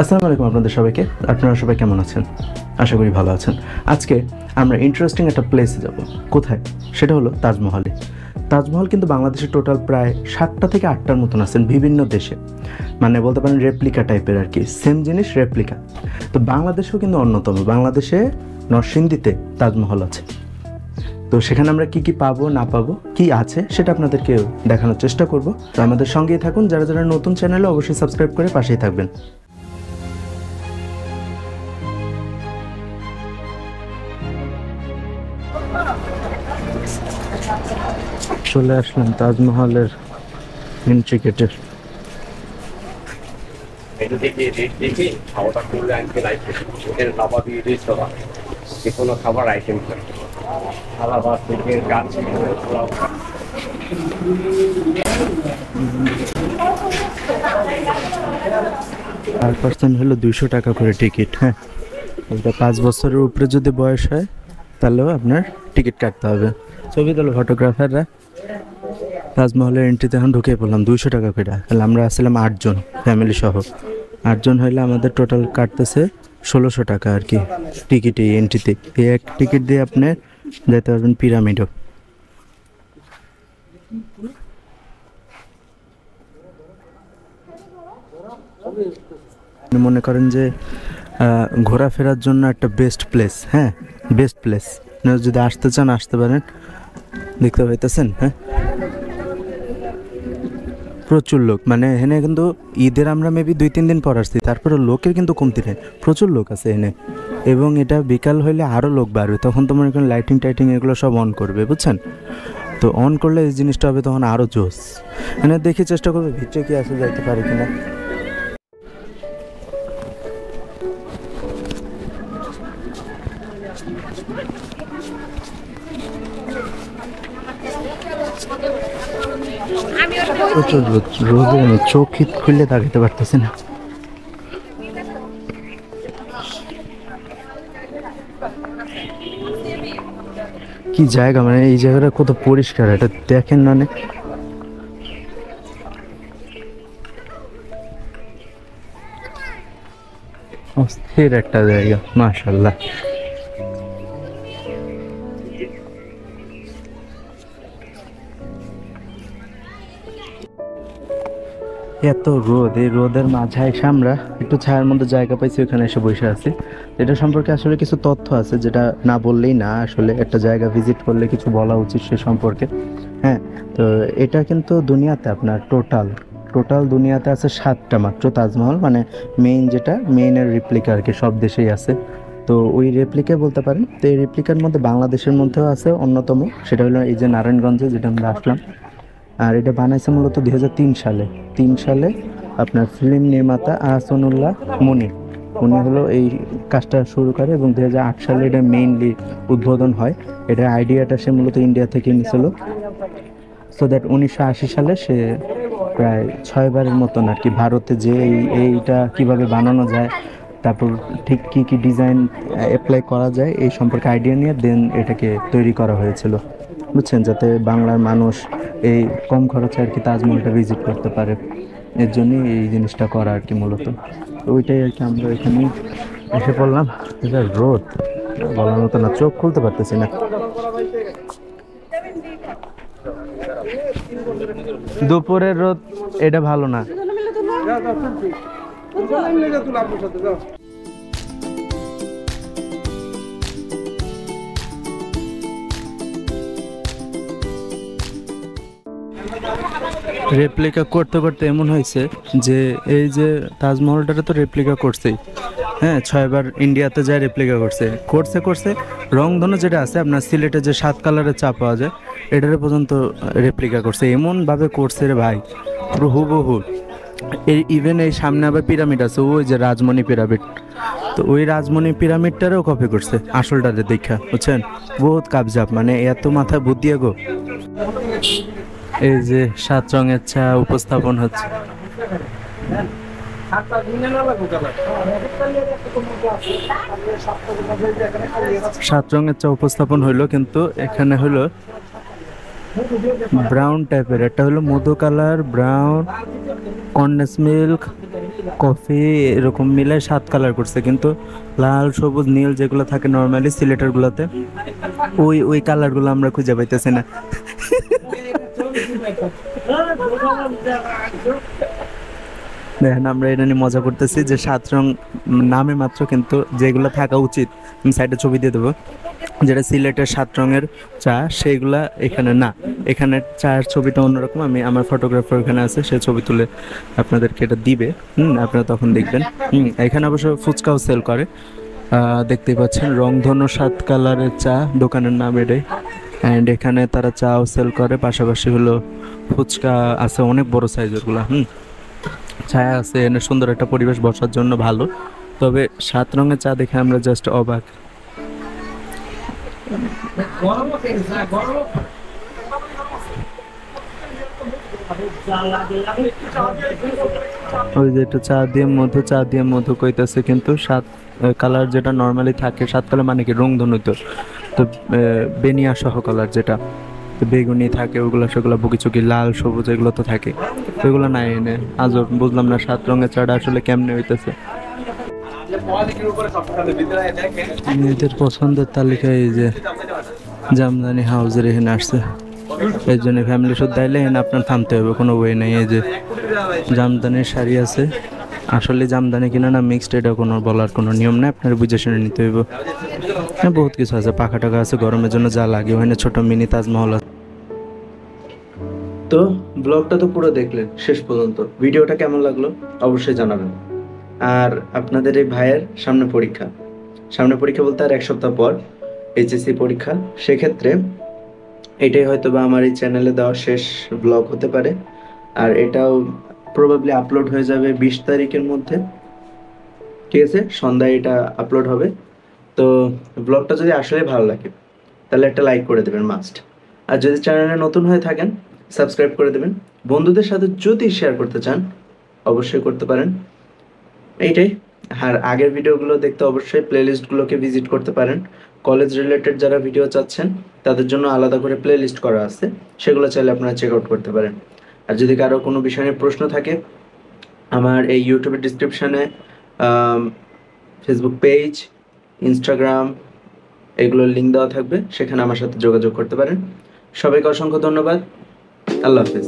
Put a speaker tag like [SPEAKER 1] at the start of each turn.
[SPEAKER 1] আসসালামু আলাইকুম আপনাদের সবাইকে। আপনারা সবাই কেমন আছেন? আশা করি ভালো আছেন। আজকে আমরা ইন্টারেস্টিং একটা প্লেসে যাব। কোথায়? সেটা হলো তাজমহলে। তাজমহল কিন্তু বাংলাদেশে টোটাল প্রায় 7টা থেকে 8টার মতন আছেন বিভিন্ন দেশে, মানে বলতে পারেন রেপ্লিকা টাইপের আর কি, সেম জিনিস রেপ্লিকা। তো বাংলাদেশেও কিন্তু অন্যতম, বাংলাদেশে নরসিংদীতে তাজমহল আছে। তো সেখানে আমরা কি কি পাবো না পাবো, কি আছে সেটা আপনাদেরকে দেখানোর চেষ্টা করব। তো আমাদের সঙ্গেই থাকুন। যারা যারা নতুন চ্যানেলে অবশ্যই সাবস্ক্রাইব করে পাশেই থাকবেন। চলে আসলাম তাজমহলের এন্ট্রি গেটের।
[SPEAKER 2] যে কোনো খাবার আইটেম আলাদা থেকে গাছ
[SPEAKER 1] পার পার্সন হলো 200 টাকা করে টিকিট। হ্যাঁ, এটা 5 বছরের উপরে যদি বয়স হয় তাহলেও আপনার টিকিট কাটতে হবে। ছবি তোলো ফটোগ্রাফাররা। তাজমহলের এন্ট্রিতে এখন ঢুকে পড়লাম, 200 টাকা করে। তাহলে আমরা আসছিলাম 8 জন ফ্যামিলি সহ। 8 জন হইলে আমাদের টোটাল কাটতেছে 1600 টাকা আর কি টিকিটে, এন্ট্রিতে। এই এক টিকিট দিয়ে আপনি যেতে পারবেন পিরামিডও। মনে করেন যে ঘোরাফেরার জন্য একটা বেস্ট প্লেস। হ্যাঁ, বেস্ট প্লেস। যদি আসতে চান আসতে পারেন। দেখতে পাইতেছেন? হ্যাঁ, প্রচুর লোক, মানে এখানে কিন্তু ঈদের আমরা মেবি 2-3 দিন পর আসছি, তারপরে লোকের কিন্তু কমতি নেই, প্রচুর লোক আছে এখানে। এবং এটা বিকাল হইলে আরও লোক বাড়বে, তখন তো মনে করেন লাইটিং টাইটিং এগুলো সব অন করবে, বুঝছেন? তো অন করলে এই জিনিসটা হবে তখন আরও জোস। এখানে দেখি চেষ্টা করবে ভিতরে কি আছে, যাইতে পারে কিনা। প্রচুর রোদে আমি চোখ খুললে তাকাতে পারতেছি না। কি জায়গা, মানে এই জায়গাটা কত পরিষ্কার, এটা দেখেন না? অস্থির একটা জায়গা, মাশাআল্লাহ। এত রোদ, এই রোদের মাঝে এসে আমরা একটু ছায়ার মধ্যে জায়গা পাইছি, ওখানে এসে বসে আছি। এটা সম্পর্কে আসলে কিছু তথ্য আছে যেটা না বললেই না, আসলে একটা জায়গা ভিজিট করলে কিছু বলা উচিত সে সম্পর্কে। হ্যাঁ, তো এটা কিন্তু দুনিয়াতে আপনার টোটাল দুনিয়াতে আছে 7টা মাত্র তাজমহল, মানে মেইন যেটা, মেইনের রেপ্লিকা আর কি, সব দেশেই আছে। তো ওই রেপ্লিকা বলতে পারেন। তো এই রেপ্লিকার মধ্যে বাংলাদেশের মধ্যেও আছে অন্যতম, সেটা হলো এই যে নারায়ণগঞ্জে, যেটা আমরা আসলাম। আর এটা বানাইছে মূলত 2003 সালে। 3 সালে আপনার ফিল্ম নির্মাতা আহসানুল্লাহ মনি হলো এই কাজটা শুরু করে, এবং 2008 সালে এটা মেইনলি উদ্বোধন হয়। এটার আইডিয়াটা সে মূলত ইন্ডিয়া থেকে নিয়েছিল। সো দ্যাট 1980 সালে সে প্রায় 6বারের মতন আর কি ভারতে যে এইটা কিভাবে বানানো যায়, তারপর ঠিক কী কী ডিজাইন অ্যাপ্লাই করা যায় এই সম্পর্কে আইডিয়া নিয়ে দেন এটাকে তৈরি করা হয়েছিল, বুঝছেন? যাতে বাংলার মানুষ এই কম খরচে আর কি তাজমহলটা ভিজিট করতে পারে, এর জন্যই এই জিনিসটা করা আর কি মূলত। ওইটাই আর কি আমরা এখানে এসে পড়লাম। এটা রোদ বলার মতো না, চোখ খুলতে পারতেছি না। দুপুরের রোদ, এটা ভালো না। রেপ্লিকা করতে করতে এমন হয়েছে যে এই যে তাজমহলটা তো রেপ্লিকা করছেই। হ্যাঁ, 6বার ইন্ডিয়াতে যায় রেপ্লিকা করছে রংধনু যেটা আছে আপনার সিলেটে যে 7 কালারের চা পাওয়া যায়, এটারে পর্যন্ত রেপ্লিকা করছে। এমনভাবে করছে রে ভাই, পুরো হুবহু। এই ইভেন এই সামনে আবার পিরামিড আছে, ওই যে রাজমণি পিরামিড, তো ওই রাজমণি পিরামিডটারেও কপি করছে আসলটারে দেখা, বুঝছেন? বহুত কাবজাব, মানে এত মাথা বুদ্ধিয়া গো। এই যে 7 রঙের চা উপস্থাপন হচ্ছে। 7 রঙের চা উপস্থাপন হইলো, কিন্তু এখানে হলো ব্রাউন টাইপের, একটা হলো মধু colour, brown, condense milk, coffee এরকম মিলে 7 কালার করছে, কিন্তু লাল সবুজ নীল যেগুলো থাকে নর্মালি সিলেটের গুলোতে, ওই কালারগুলো আমরা খুঁজে পাইতেছি না। দেখেন আমরা এটা নিয়ে মজা করতেছি যে 7 রং নামে মাত্র, কিন্তু যেগুলো থাকা উচিত, আমি সাইডে ছবি দিয়ে দেবো, যেটা সিলেটের 7 রঙের চা সেইগুলা এখানে না। এখানে চায়ের ছবিটা অন্যরকম, আমি আমার ফটোগ্রাফার এখানে আছে, সে ছবি তুলে আপনাদেরকে এটা দিবে, আপনারা তখন দেখবেন। এখানে অবশ্য ফুচকাও সেল করে, দেখতেই পাচ্ছেন রংধনু 7 কালারের চা, দোকানের নাম এটাই। অ্যান্ড এখানে তারা চাও সেল করে, পাশাপাশি হলো ফুচকা আছে অনেক বড় সাইজের গুলা। ছায়া আছে, এনে সুন্দর একটা পরিবেশ, বসার জন্য ভালো। তবে 7 রঙের চা দেখে আমরা জাস্ট অবাক। ওই যে একটু চা দিয়ে মধু কইতাছে, কিন্তু 7 কালার যেটা নর্মালি থাকে, 7 কালার মানে কি রংধনু, তো তো বেনিয়া সহ কালার যেটা, তো বেগুনি থাকে ওগুলো, সেগুলো বুকিচুকি লাল সবুজ এগুলো তো থাকে, তো এগুলো নাই এনে। আজও বুঝলাম না 7 রঙের চাটা আসলে কেমনে হইতেছে। মেয়েদের পছন্দের তালিকায় এই যে জামদানি হাউজের এখানে আসছে, এর জন্য ফ্যামিলি শুদ্ধ আইলে এখানে আপনার থামতে হবে, কোনো বই নেই। এই যে জামদানির শাড়ি আছে, আসলে জামদানি কিনা না মিক্সড এটা কোনো বলার কোনো নিয়ম নেই, আপনার বুঝে শুনে নিতে হইব। বহুত কিছু আছে, পাখা টাকা আছে, গরমের জন্য যা লাগে, ওখানে ছোট মিনি তাজমহল আছে। তো ব্লগটা তো পুরো দেখলেন শেষ পর্যন্ত, ভিডিওটা কেমন লাগলো অবশ্যই জানাবেন। আর আপনাদের এই ভাইয়ের সামনে পরীক্ষা বলতে আর 1 সপ্তাহ পর এইচএসসি পরীক্ষা, সেক্ষেত্রে এটাই হয়তো বা আমার এই চ্যানেলে দেওয়া শেষ ব্লগ হতে পারে। আর এটাও প্রবাবলি আপলোড হয়ে যাবে 20 তারিখের মধ্যে, ঠিক আছে, সন্ধ্যায় এটা আপলোড হবে। তো ব্লগটা যদি আসলে ভালো লাগে তাহলে একটা লাইক করে দেবেন মাস্ট। আর যদি চ্যানেলে নতুন হয়ে থাকেন সাবস্ক্রাইব করে দেবেন। বন্ধুদের সাথে যদি শেয়ার করতে চান অবশ্যই করতে পারেন। এইটাই। আর আগের ভিডিওগুলো দেখতে অবশ্যই প্লেলিস্টগুলোকে ভিজিট করতে পারেন। কলেজ রিলেটেড যারা ভিডিও চাচ্ছেন তাদের জন্য আলাদা করে প্লেলিস্ট করা আছে, সেগুলো চাইলে আপনারা চেক আউট করতে পারেন। আর যদি কারো কোনো বিষয় নিয়ে প্রশ্ন থাকে, আমার এই ইউটিউবের ডিসক্রিপশানে ফেসবুক পেজ, ইনস্টাগ্রাম এগুলোর লিঙ্ক দেওয়া থাকবে, সেখানে আমার সাথে যোগাযোগ করতে পারেন। সবাইকে অসংখ্য ধন্যবাদ। আল্লাহ হাফেজ।